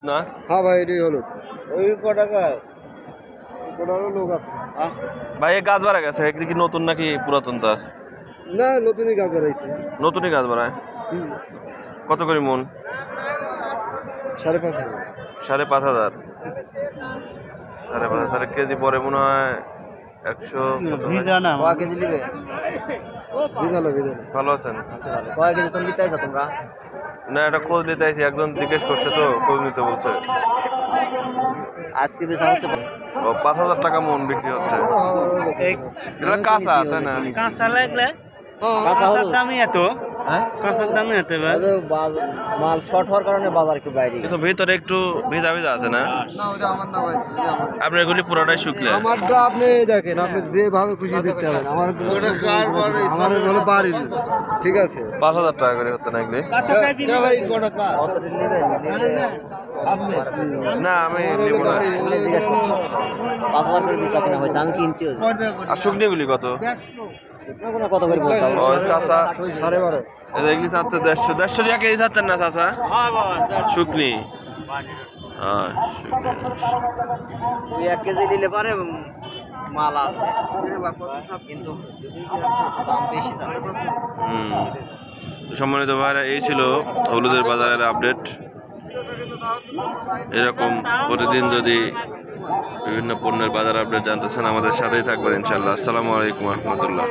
না হ্যাঁ ভাই এটাই হলো ওই কটাকা কোটারও লোক আছে ভাই এই গাছ বাড়া গেছে এগুলি কি নতুন নাকি পুরাতন তা? না নতুনই গাছ বাড়াইছে নতুনই গাছ বাড়ায়। কত করে মন? 5,500 5,500 5,500 কেজি পরে মনে হয় 100 কয় কেজি নিবে? বিধালো ভালো আছেন? কয় কেজি তুমি নিতে আইছো তোমরা? না এটা খোঁজ নিতে আইছি, একজন জিজ্ঞেস করছে তো খোঁজ নিতে বলছে। আজকে বেচা হচ্ছে ও 5,000 টাকা মন বিক্রি হচ্ছে। এটা কাঁচা তাই না? কাঁচা লাগলে কাঁচা কাঁচার হলুদ। দামই এত, হ্যাঁ কাঁচার দামই এত এবার। মাল শর্ট হওয়ার কারণে বাজার একটু বাইরে কিন্তু ভিতরে একটু ভেজা ভেজা আছে না? না ওটা আমার না ভাই এটা আমার আপনার এগুলি পুরোটাই শুকলে? আমারটা আপনি দেখেন আপনি যেভাবে খুশি দেখতে পারেন আমার ওটা কার বাড়ি আমার হলো বাড়ি ঠিক আছে 5,000 টাকা করে হচ্ছে না এগুলি? কত কেজি ভাই কটা কার কত নেবেন নিলে না আমি নিব না। জিজ্ঞেস করুন 5,000 করে বেচা কিনা হয়েছে আমি কিনছি আর শুকনিগুলি কত? কত করে বলতে হবে? ও চাচা 12.5 এগুলি চাচ্ছে 150 টাকা কেজি চাচ্ছেন না চাচা? শুকনি তুই 1 কেজি নিলে পারে মাল আছে কিন্তু দাম বেশি যাচ্ছে। সম্মানিত ভাইরা, এই ছিল হলুদের বাজারের আপডেট। এরকম প্রতিদিন যদি বিভিন্ন পণ্যের বাজার আপডেট জানতে চান আমাদের সাথেই থাকবেন ইনশাল্লাহ। আসসালামু আলাইকুম রহমতুল্লাহ।